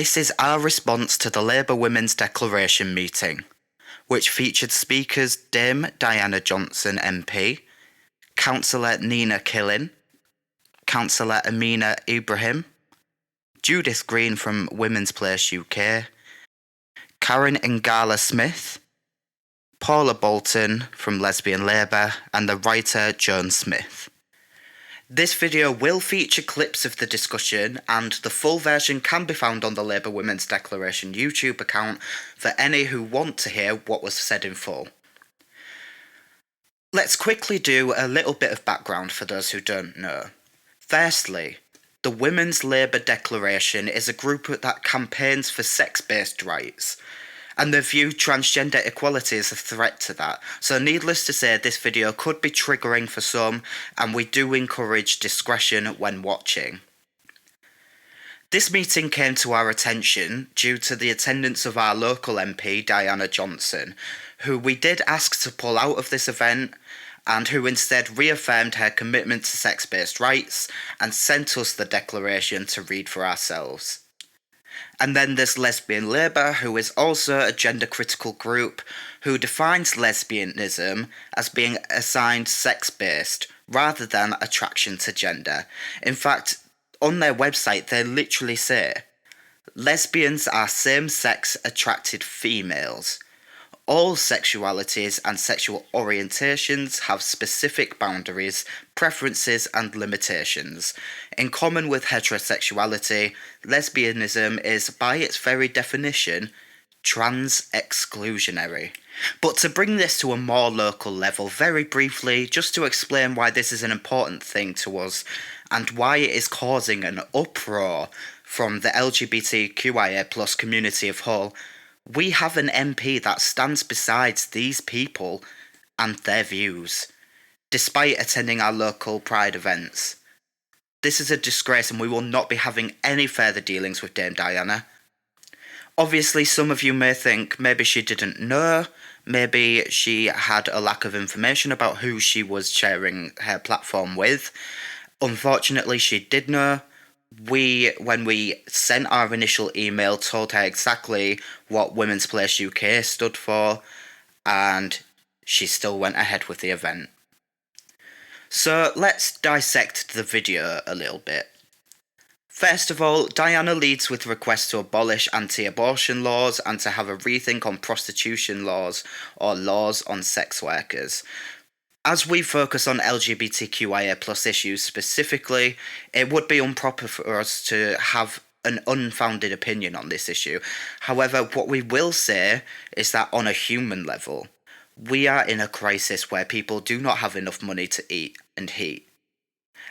This is our response to the Labour Women's Declaration meeting, which featured speakers Dame Diana Johnson MP, Councillor Nina Killen, Councillor Amina Ibrahim, Judith Green from Women's Place UK, Karen Ngala Smith, Paula Bolton from Lesbian Labour, and the writer Joan Smith. This video will feature clips of the discussion, and the full version can be found on the Labour Women's Declaration YouTube account for any who want to hear what was said in full. Let's quickly do a little bit of background for those who don't know. Firstly, the Women's Labour Declaration is a group that campaigns for sex-based rights, and they view transgender equality as a threat to that. So needless to say, this video could be triggering for some, and we do encourage discretion when watching. This meeting came to our attention due to the attendance of our local MP, Diana Johnson, who we did ask to pull out of this event, and who instead reaffirmed her commitment to sex-based rights and sent us the declaration to read for ourselves. And then there's Lesbian Labour, who is also a gender-critical group who defines lesbianism as being assigned sex-based rather than attraction to gender. In fact, on their website they literally say, lesbians are same-sex attracted females. All sexualities and sexual orientations have specific boundaries, preferences and limitations. In common with heterosexuality, lesbianism is, by its very definition, trans-exclusionary. But to bring this to a more local level, very briefly, just to explain why this is an important thing to us, and why it is causing an uproar from the LGBTQIA+ community of Hull, we have an MP that stands beside these people and their views, despite attending our local Pride events. This is a disgrace, and we will not be having any further dealings with Dame Diana. Obviously, some of you may think maybe she didn't know, maybe she had a lack of information about who she was sharing her platform with. Unfortunately, she did know. When we sent our initial email, told her exactly what Women's Place UK stood for, and she still went ahead with the event. So let's dissect the video a little bit. First of all, Diana leads with requests to abolish anti-abortion laws and to have a rethink on prostitution laws or laws on sex workers. As we focus on LGBTQIA+ issues specifically, it would be improper for us to have an unfounded opinion on this issue. However, what we will say is that on a human level, we are in a crisis where people do not have enough money to eat and heat.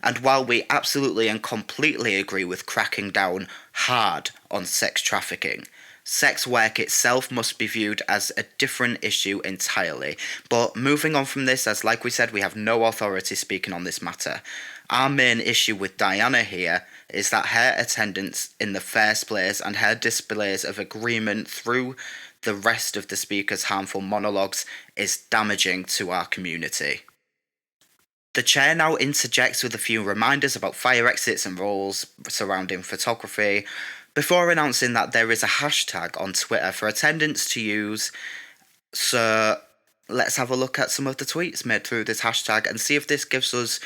And while we absolutely and completely agree with cracking down hard on sex trafficking, sex work itself must be viewed as a different issue entirely. But moving on from this, as like we said, we have no authority speaking on this matter. Our main issue with Diana here is that her attendance in the first place and her displays of agreement through the rest of the speaker's harmful monologues is damaging to our community. The chair now interjects with a few reminders about fire exits and rules surrounding photography, before announcing that there is a hashtag on Twitter for attendants to use. So let's have a look at some of the tweets made through this hashtag and see if this gives us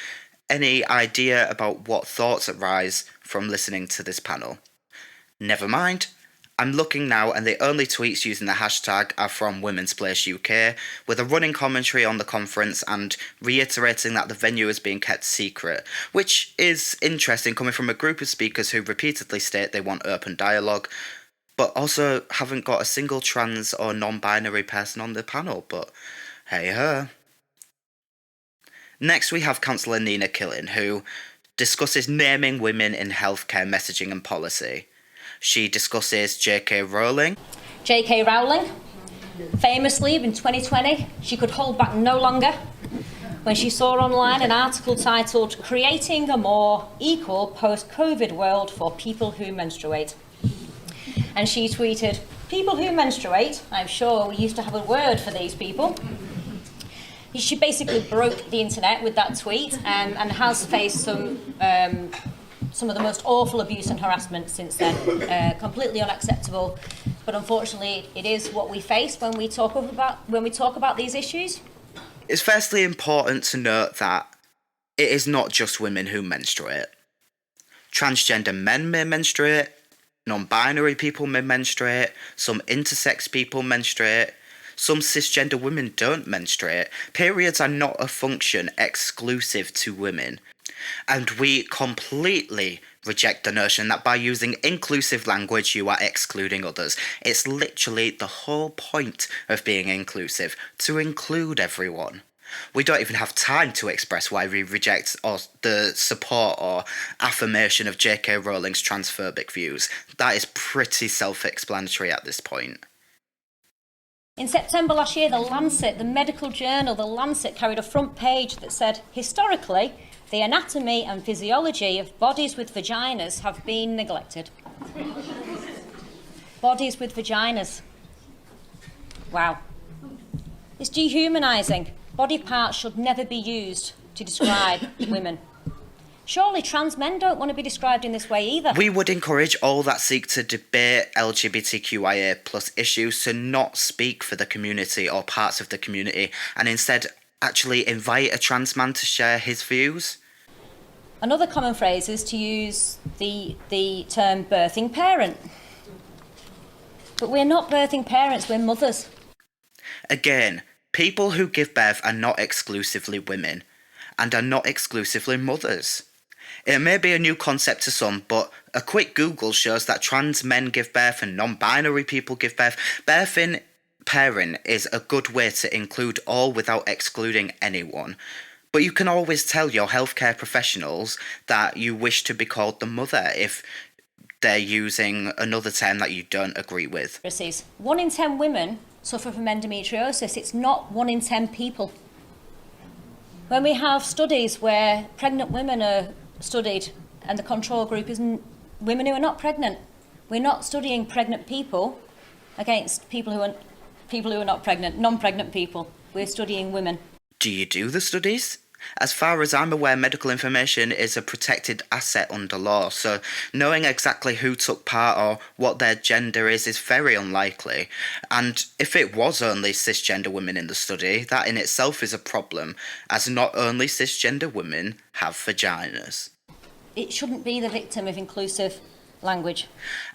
any idea about what thoughts arise from listening to this panel. Never mind. I'm looking now, and the only tweets using the hashtag are from Women's Place UK, with a running commentary on the conference and reiterating that the venue is being kept secret, which is interesting coming from a group of speakers who repeatedly state they want open dialogue, but also haven't got a single trans or non-binary person on the panel, but hey-ho. Next we have Councillor Nina Killen, who discusses naming women in healthcare messaging and policy. She discusses J.K. Rowling. J.K. Rowling, famously in 2020, she could hold back no longer when she saw online an article titled "Creating a More Equal Post-COVID World for People Who Menstruate." And she tweeted, "People who menstruate, I'm sure we used to have a word for these people." She basically broke the internet with that tweet and has faced some some of the most awful abuse and harassment since then. Completely unacceptable, but unfortunately, it is what we face when we talk about these issues. It's firstly important to note that it is not just women who menstruate. Transgender men may menstruate, non-binary people may menstruate, some intersex people menstruate, some cisgender women don't menstruate. Periods are not a function exclusive to women. And we completely reject the notion that by using inclusive language you are excluding others. It's literally the whole point of being inclusive, to include everyone. We don't even have time to express why we reject the support or affirmation of J.K. Rowling's transphobic views. That is pretty self-explanatory at this point. In September last year, The Lancet, the medical journal, The Lancet, carried a front page that said, historically, the anatomy and physiology of bodies with vaginas have been neglected. Bodies with vaginas. Wow. It's dehumanising. Body parts should never be used to describe women. Surely trans men don't want to be described in this way either. We would encourage all that seek to debate LGBTQIA+ issues to not speak for the community or parts of the community, and instead actually invite a trans man to share his views. Another common phrase is to use the term birthing parent. But we're not birthing parents, we're mothers. Again, people who give birth are not exclusively women, and are not exclusively mothers. It may be a new concept to some, but a quick Google shows that trans men give birth and non-binary people give birth. Birthing parent is a good way to include all without excluding anyone. But you can always tell your healthcare professionals that you wish to be called the mother if they're using another term that you don't agree with. 1 in 10 women suffer from endometriosis. It's not 1 in 10 people. When we have studies where pregnant women are studied and the control group is women who are not pregnant, we're not studying pregnant people against people who are not pregnant, non-pregnant people. We're studying women. Do you do the studies? As far as I'm aware, medical information is a protected asset under law, so knowing exactly who took part or what their gender is very unlikely. And if it was only cisgender women in the study, that in itself is a problem, as not only cisgender women have vaginas. It shouldn't be the victim of inclusive language.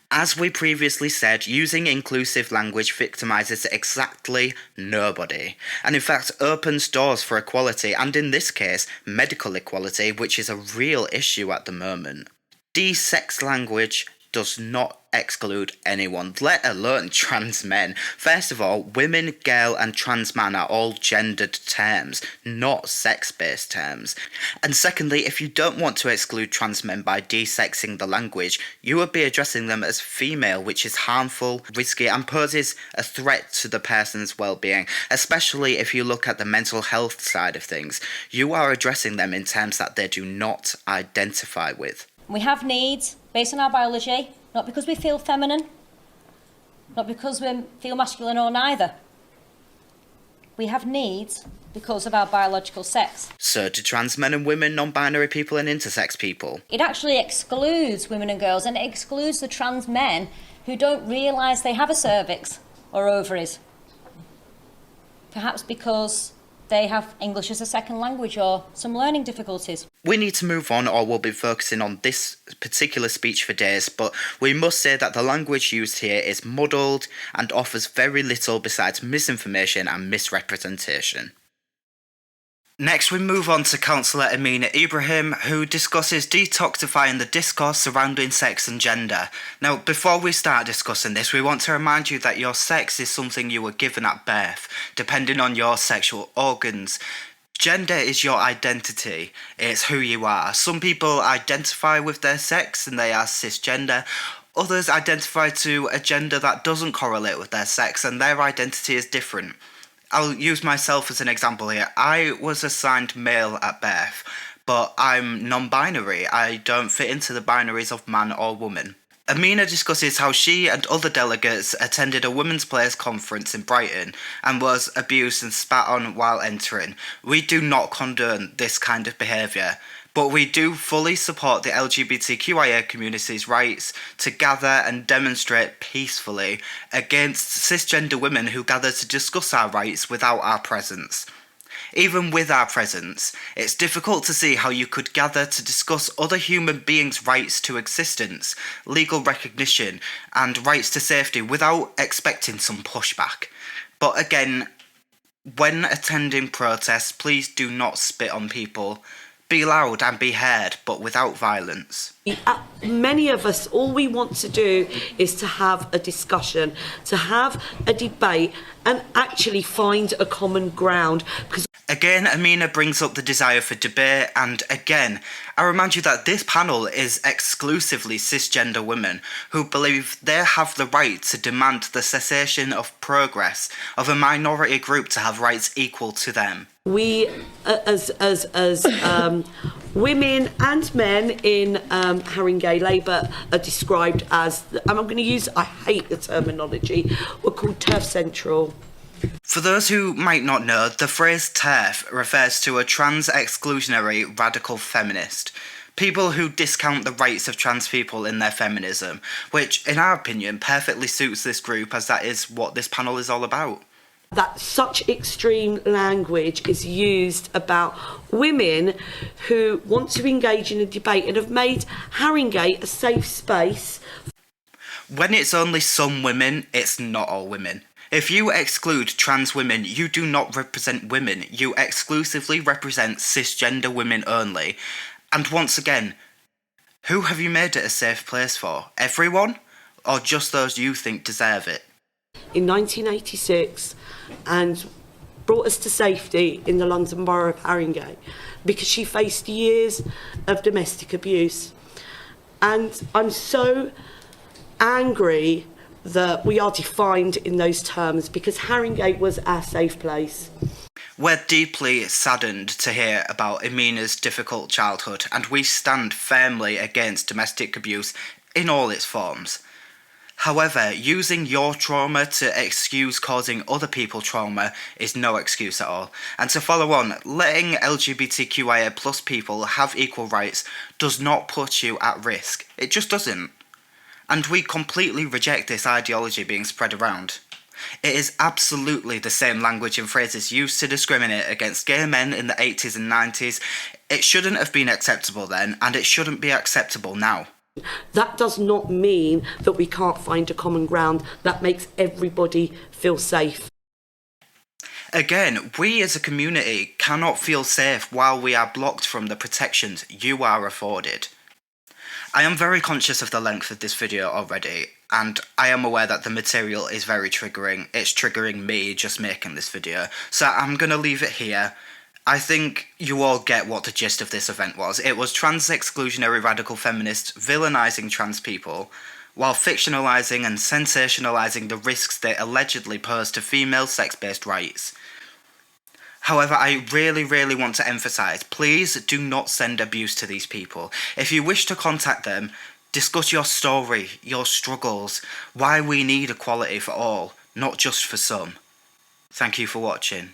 As we previously said, using inclusive language victimises exactly nobody, and in fact opens doors for equality, and in this case, medical equality, which is a real issue at the moment. De-sex language does not exclude anyone, let alone trans men. First of all, women, girl and trans man are all gendered terms, not sex-based terms. And secondly, if you don't want to exclude trans men by de-sexing the language, you would be addressing them as female, which is harmful, risky and poses a threat to the person's well-being, especially if you look at the mental health side of things. You are addressing them in terms that they do not identify with. We have needs based on our biology, not because we feel feminine, not because we feel masculine or neither. We have needs because of our biological sex. So do trans men and women, non-binary people and intersex people. It actually excludes women and girls, and it excludes the trans men who don't realise they have a cervix or ovaries. Perhaps because they have English as a second language or some learning difficulties. We need to move on, or we'll be focusing on this particular speech for days, but we must say that the language used here is muddled and offers very little besides misinformation and misrepresentation. Next, we move on to Councillor Amina Ibrahim, who discusses detoxifying the discourse surrounding sex and gender. Now, before we start discussing this, we want to remind you that your sex is something you were given at birth, depending on your sexual organs. Gender is your identity, it's who you are. Some people identify with their sex and they are cisgender. Others identify to a gender that doesn't correlate with their sex and their identity is different. I'll use myself as an example here. I was assigned male at birth, but I'm non-binary. I don't fit into the binaries of man or woman. Amina discusses how she and other delegates attended a women's players conference in Brighton and was abused and spat on while entering. We do not condone this kind of behaviour. But we do fully support the LGBTQIA community's rights to gather and demonstrate peacefully against cisgender women who gather to discuss our rights without our presence. Even with our presence, it's difficult to see how you could gather to discuss other human beings' rights to existence, legal recognition, and rights to safety without expecting some pushback. But again, when attending protests, please do not spit on people. Be loud and be heard, but without violence. Many of us, all we want to do is to have a discussion, to have a debate and actually find a common ground. Because again, Amina brings up the desire for debate, and again, I remind you that this panel is exclusively cisgender women who believe they have the right to demand the cessation of progress of a minority group to have rights equal to them. we, as women and men in Haringey Labour are described as, and I'm going to use, I hate the terminology, we're called TERF Central. For those who might not know, the phrase TERF refers to a trans-exclusionary radical feminist. People who discount the rights of trans people in their feminism, which, in our opinion, perfectly suits this group, as that is what this panel is all about. That such extreme language is used about women who want to engage in a debate and have made Haringey a safe space. When it's only some women, it's not all women. If you exclude trans women, you do not represent women. You exclusively represent cisgender women only. And once again, who have you made it a safe place for? Everyone? Or just those you think deserve it? In 1986, and brought us to safety in the London Borough of Haringey because she faced years of domestic abuse. And I'm so angry that we are defined in those terms because Haringey was our safe place. We're deeply saddened to hear about Amina's difficult childhood, and we stand firmly against domestic abuse in all its forms. However, using your trauma to excuse causing other people trauma is no excuse at all. And to follow on, letting LGBTQIA plus people have equal rights does not put you at risk. It just doesn't. And we completely reject this ideology being spread around. It is absolutely the same language and phrases used to discriminate against gay men in the 80s and 90s. It shouldn't have been acceptable then, and it shouldn't be acceptable now. That does not mean that we can't find a common ground that makes everybody feel safe. Again, we as a community cannot feel safe while we are blocked from the protections you are afforded. I am very conscious of the length of this video already, and I am aware that the material is very triggering. It's triggering me just making this video, so I'm going to leave it here. I think you all get what the gist of this event was. It was trans-exclusionary radical feminists villainising trans people, while fictionalising and sensationalising the risks they allegedly pose to female sex-based rights. However, I really want to emphasise, please do not send abuse to these people. If you wish to contact them, discuss your story, your struggles, why we need equality for all, not just for some. Thank you for watching.